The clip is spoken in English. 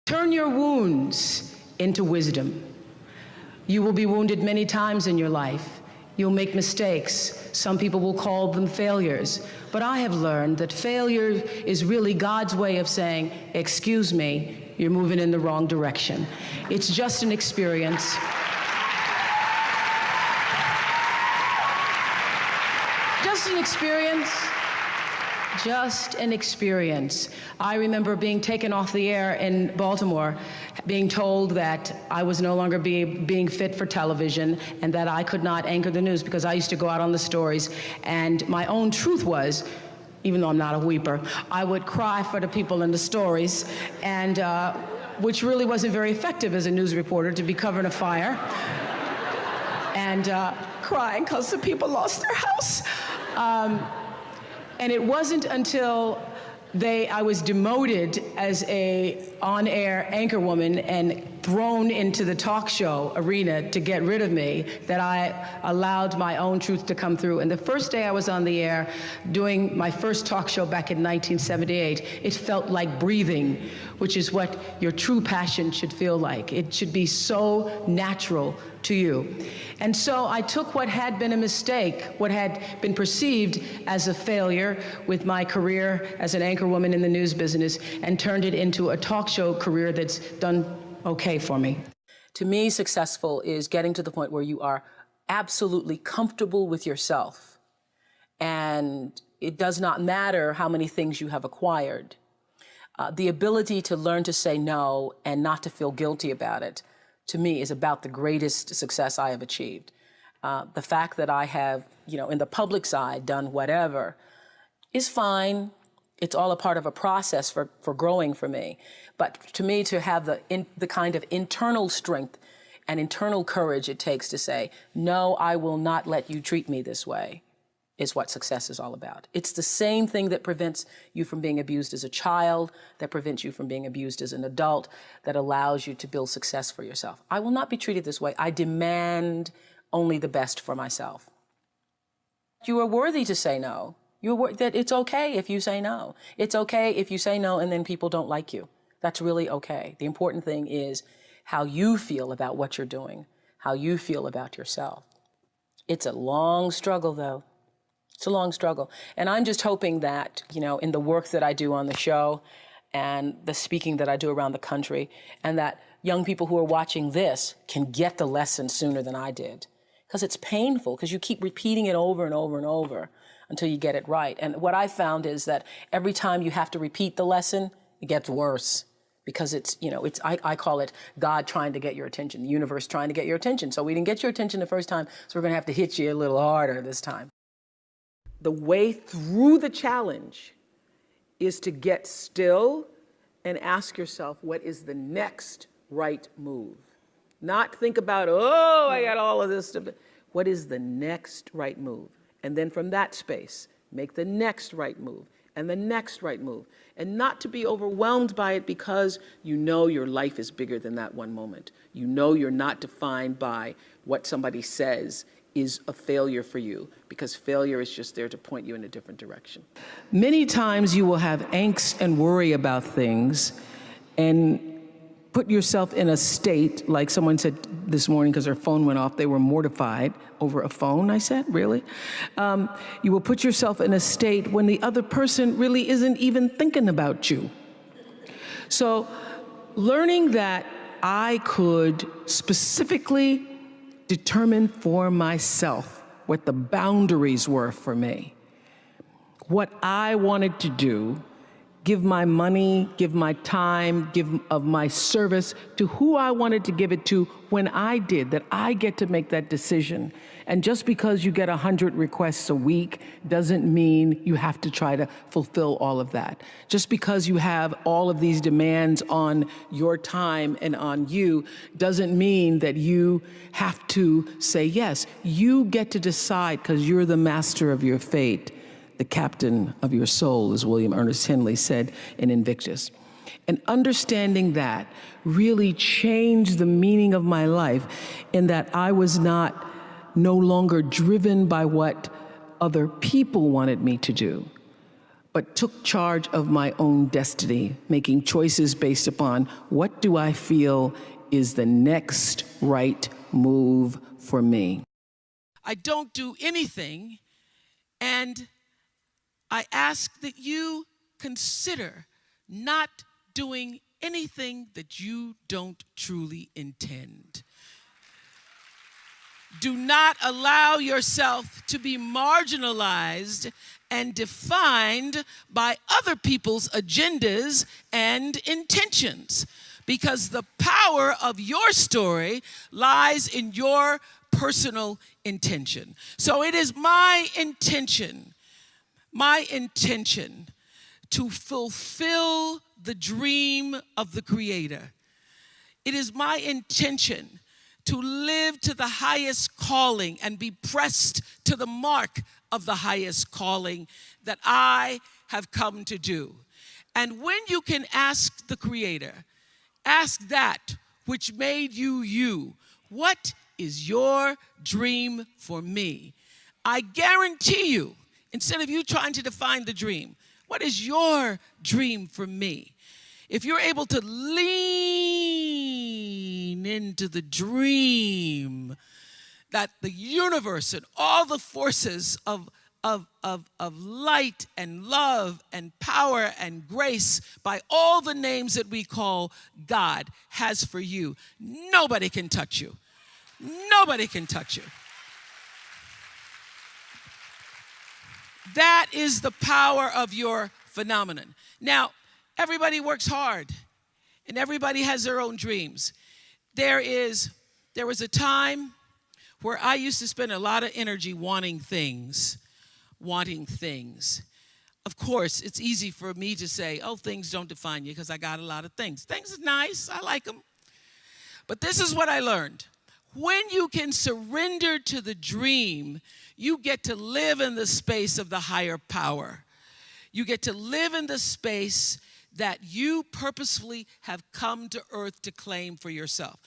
Turn your wounds into wisdom. You will be wounded many times in your life. You'll make mistakes. Some people will call them failures. But I have learned that failure is really God's way of saying, excuse me, you're moving in the wrong direction. It's just an experience. Just an experience. Just an experience. I remember being taken off the air in Baltimore, being told that I was no longer being fit for television and that I could not anchor the news because I used to go out on the stories. And my own truth was, even though I'm not a weeper, I would cry for the people in the stories, and which really wasn't very effective as a news reporter, to be covering a fire and crying because the people lost their house. And it wasn't until I was demoted as a on-air anchorwoman and thrown into the talk show arena to get rid of me that I allowed my own truth to come through. And the first day I was on the air doing my first talk show back in 1978, it felt like breathing, which is what your true passion should feel like. It should be so natural to you. And so I took what had been a mistake, what had been perceived as a failure with my career as an anchorwoman in the news business, and turned it into a talk show career that's done okay for me. To me, successful is getting to the point where you are absolutely comfortable with yourself. And it does not matter how many things you have acquired. The ability to learn to say no and not to feel guilty about it, to me, is about the greatest success I have achieved. The fact that I have, in the public side, done whatever is fine. It's all a part of a process for growing for me. But to me, to have the kind of internal strength and internal courage it takes to say, no, I will not let you treat me this way, is what success is all about. It's the same thing that prevents you from being abused as a child, that prevents you from being abused as an adult, that allows you to build success for yourself. I will not be treated this way. I demand only the best for myself. You are worthy to say no. That it's okay if you say no. It's okay if you say no and then people don't like you. That's really okay. The important thing is how you feel about what you're doing, how you feel about yourself. It's a long struggle, though. It's a long struggle. And I'm just hoping that, in the work that I do on the show and the speaking that I do around the country, and that young people who are watching this can get the lesson sooner than I did. Because it's painful, because you keep repeating it over and over and over until you get it right. And what I found is that every time you have to repeat the lesson, it gets worse. Because I call it God trying to get your attention, the universe trying to get your attention. So we didn't get your attention the first time, so we're going to have to hit you a little harder this time. The way through the challenge is to get still and ask yourself, what is the next right move? Not think about, oh, I got all of this stuff. What is the next right move? And then from that space, make the next right move and the next right move. And not to be overwhelmed by it, because you know your life is bigger than that one moment. You know you're not defined by what somebody says is a failure for you, because failure is just there to point you in a different direction. Many times you will have angst and worry about things and put yourself in a state, like someone said this morning because their phone went off, they were mortified over a phone, I said, really? You will put yourself in a state when the other person really isn't even thinking about you. So learning that I could specifically determine for myself what the boundaries were for me, what I wanted to do, give my money, give my time, give of my service to who I wanted to give it to when I did, that I get to make that decision. And just because you get 100 requests a week doesn't mean you have to try to fulfill all of that. Just because you have all of these demands on your time and on you doesn't mean that you have to say yes. You get to decide, because you're the master of your fate, the captain of your soul, as William Ernest Henley said in Invictus. And understanding that really changed the meaning of my life, in that I was no longer driven by what other people wanted me to do, but took charge of my own destiny, making choices based upon what do I feel is the next right move for me. I don't do anything, and I ask that you consider not doing anything that you don't truly intend. Do not allow yourself to be marginalized and defined by other people's agendas and intentions, because the power of your story lies in your personal intention. So it is my intention to fulfill the dream of the Creator. It is my intention to live to the highest calling and be pressed to the mark of the highest calling that I have come to do. And when you can ask the Creator, ask that which made you you, what is your dream for me? I guarantee you, instead of you trying to define the dream, what is your dream for me? If you're able to lean into the dream that the universe and all the forces of light and love and power and grace by all the names that we call God has for you, nobody can touch you. Nobody can touch you. That is the power of your phenomenon. Now, everybody works hard, and everybody has their own dreams. There was a time where I used to spend a lot of energy wanting things. Of course, it's easy for me to say, oh, things don't define you because I got a lot of things. Things are nice, I like them. But this is what I learned. When you can surrender to the dream, you get to live in the space of the higher power. You get to live in the space that you purposefully have come to earth to claim for yourself.